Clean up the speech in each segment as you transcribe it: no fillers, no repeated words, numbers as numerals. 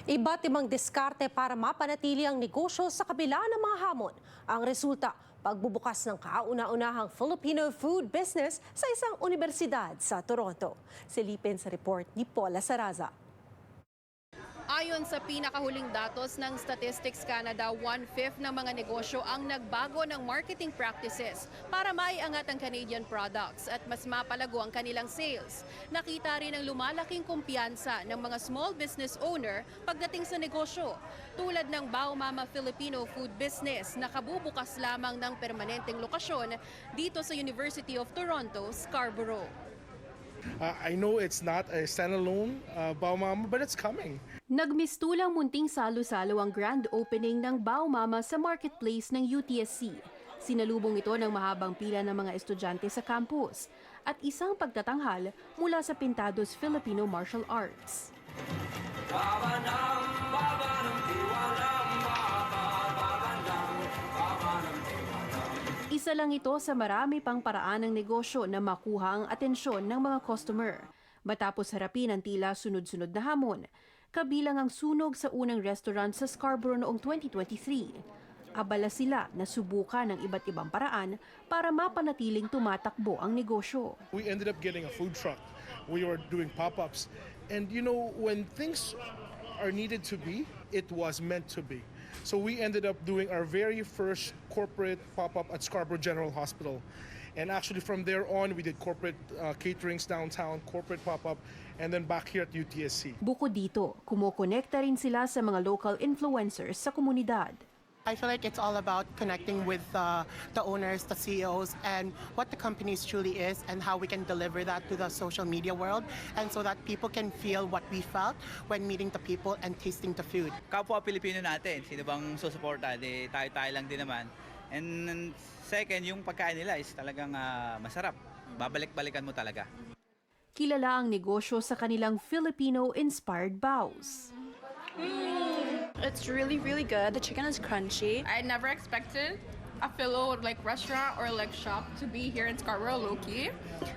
Iba't ibang diskarte para mapanatili ang negosyo sa kabila ng mga hamon. Ang resulta, pagbubukas ng kauna-unahang Filipino food business sa isang universidad sa Toronto. Silipin sa report ni Paula Saraza. Ayon sa pinakahuling datos ng Statistics Canada, 1/5 ng mga negosyo ang nagbago ng marketing practices para maiangat ang Canadian products at mas mapalago ang kanilang sales. Nakita rin ang lumalaking kumpiyansa ng mga small business owner pagdating sa negosyo, tulad ng Bao Mama Filipino Food Business na kabubukas lamang ng permanenteng lokasyon dito sa University of Toronto, Scarborough. I know it's not a standalone Bao Mama, but it's coming. Nagmistulang munting salo-salo ang grand opening ng Bao Mama sa marketplace ng UTSC. Sinalubong ito ng mahabang pila ng mga estudyante sa campus at isang pagtatanghal mula sa Pintados Filipino Martial Arts. Isa lang ito sa marami pang paraan ng negosyo na makuha ang atensyon ng mga customer. Matapos harapin ang tila sunod-sunod na hamon, kabilang ang sunog sa unang restaurant sa Scarborough noong 2023. Abala sila na subukan ng iba't ibang paraan para mapanatiling tumatakbo ang negosyo. We ended up getting a food truck. We were doing pop-ups. And you know, when things are needed to be, it was meant to be. So we ended up doing our very first corporate pop-up at Scarborough General Hospital. And actually from there on, we did corporate caterings downtown, corporate pop-up, and then back here at UTSC. Bukod dito, kumukonekta rin sila sa mga local influencers sa komunidad. I feel like it's all about connecting with the owners, the CEOs, and what the company truly is and how we can deliver that to the social media world and so that people can feel what we felt when meeting the people and tasting the food. Kapwa Pilipino natin, sino bang susuporta? Tayo-tayo lang din naman. And second, yung pagkain nila is talagang masarap. Babalik-balikan mo talaga. Kilala ang negosyo sa kanilang Filipino-inspired baos. It's really, really good. The chicken is crunchy. I never expected a Philo like restaurant or like shop to be here in Scarborough, Loki.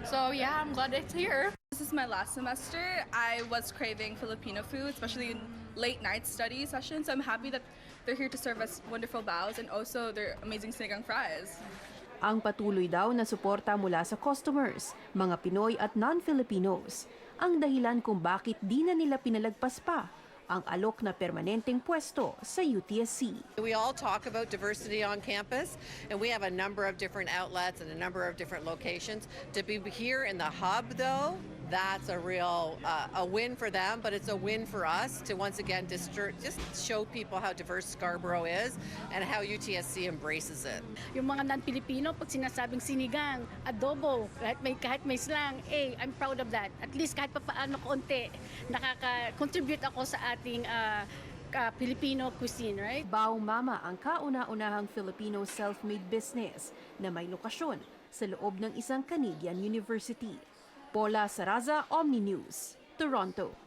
So yeah, I'm glad it's here. This is my last semester. I was craving Filipino food, especially in late night study sessions. So I'm happy that they're here to serve us wonderful baos and also their amazing sinigang fries. Ang patuloy daw na suporta mula sa customers, mga Pinoy at non-Filipinos, ang dahilan kung bakit di na nila pinalagpas pa ang alok na permanenteng pwesto sa UTSC. We all talk about diversity on campus, and we have a number of different outlets and a number of different locations. To be here in the hub, though, that's a real a win for them, but it's a win for us to once again just show people how diverse Scarborough is and how UTSC embraces it. Yung mga non-Pilipino, pag sinasabing sinigang, adobo, kahit may slang, I'm proud of that. At least kahit pa paano konti, nakaka-contribute ako sa ating Filipino cuisine, right? Bao Mama ang kauna-unahang Filipino self-made business na may lokasyon sa loob ng isang Canadian university. Paula Saraza, Omni News, Toronto.